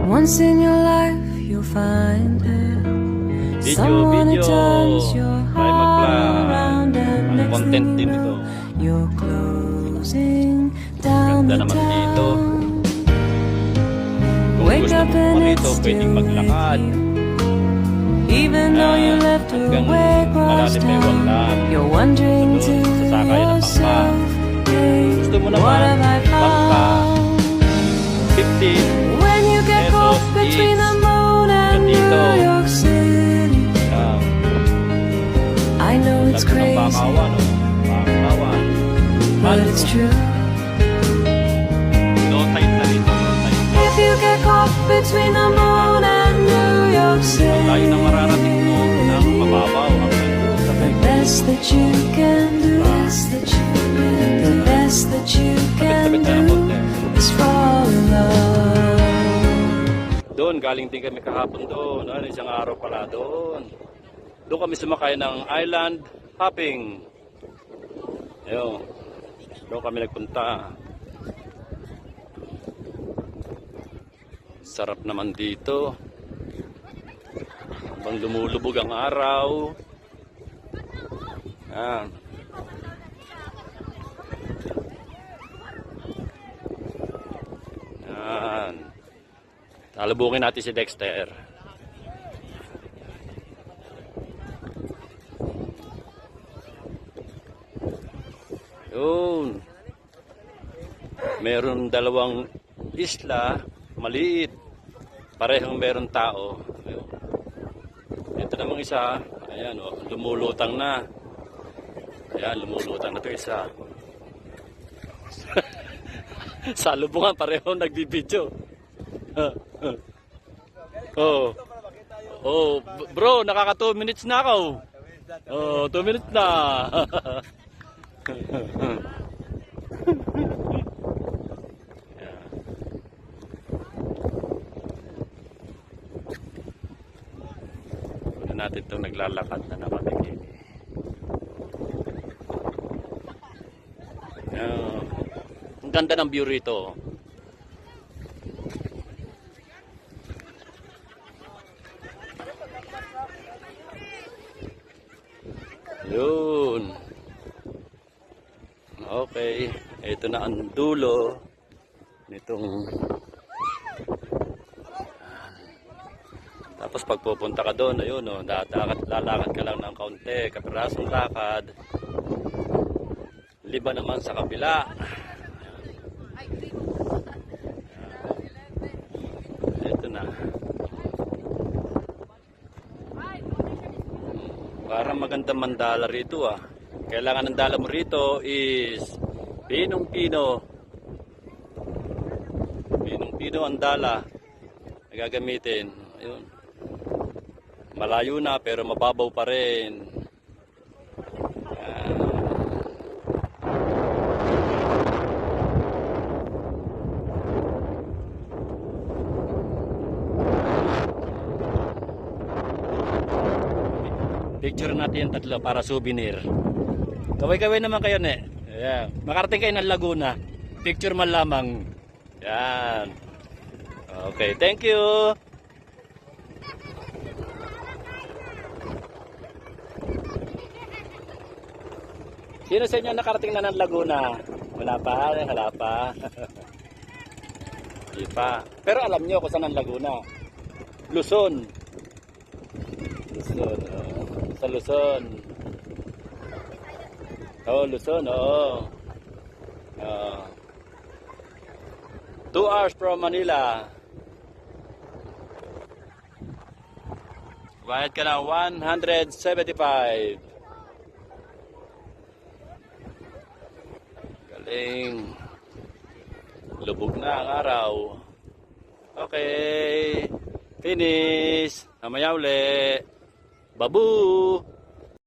Once in your life you'll find her, someone who turns your heart around, and Ang next content thing din you ito. know, you're closing down Ganda the naman dito. town. Kung Wake gusto up mo and pa it's rito, pwedeng still with maglakad. you, even though you left her Hanggang way across malalim may town. wanglaan. You're wondering Doon, to sasakay na yourself, bangka. hey, Gusto mo what naman, have I bangka. found? 15. When you get pesos caught between each. the moon and Dito. New York City, Yan. I know it's Lagyan ng crazy, bakawan, oh. Bakawan. but it's true. Low tide na rito. Low tide. If you get caught between the moon and New York Tayo City, nang mararating mo ng mababaw hanggang doon sa the best that you can do, the best that you can Sabit-sabit na ng do konti. is fall in love. Doon, galing din kami kahapon doon. Ano, isang araw pala doon. Doon kami sumakay ng island hopping. Ayun. Doon kami nagpunta. Sarap naman dito. Habang lumulubog ang araw. Yan. Yan. Talubungin natin si Dexter. Yun. Meron dalawang isla, maliit. Parehong meron tao. Ayun. Ito namang isa, ayan o, lumulutang na. Ayan, lumulutang na ito isa. Sa lubungan, pareho nagbibidyo. Oh. Oh, bro, nakaka 2 minutes na ako. Oh, 2 minutes na. Una natin itong naglalakad na nakabigay. Ang ganda ng view rito. Yun. Okay. Ito na ang dulo nitong. Tapos pag pupunta ka doon, ayun, no, lalakad ka lang ng kaunti, kapirasong lakad. Liba naman sa kabila. Ito na. Parang magandang mandala rito ah. Kailangan ng dala mo rito is pinong-pino. Pinong-pino ang dala na gagamitin. Ayun. Malayo na pero mababaw pa rin. Picture natin yung tatlo para souvenir. Kaway-kaway naman kayo, ne. Ayan. Makarating kayo ng Laguna. Picture man lamang. Yan. Okay, thank you. Sino sa inyo nakarating na ng Laguna? Wala pa? Wala pa. Hindi pa. Pero alam nyo kung saan ang Laguna. Luzon. Luzon, oh. Sa Luzon. Oh, Luzon, oh. 2 hours from Manila. Bayad ka na 175. Galing. Lubog na ang araw. Okay. Finish. Mamaya uli. Babu!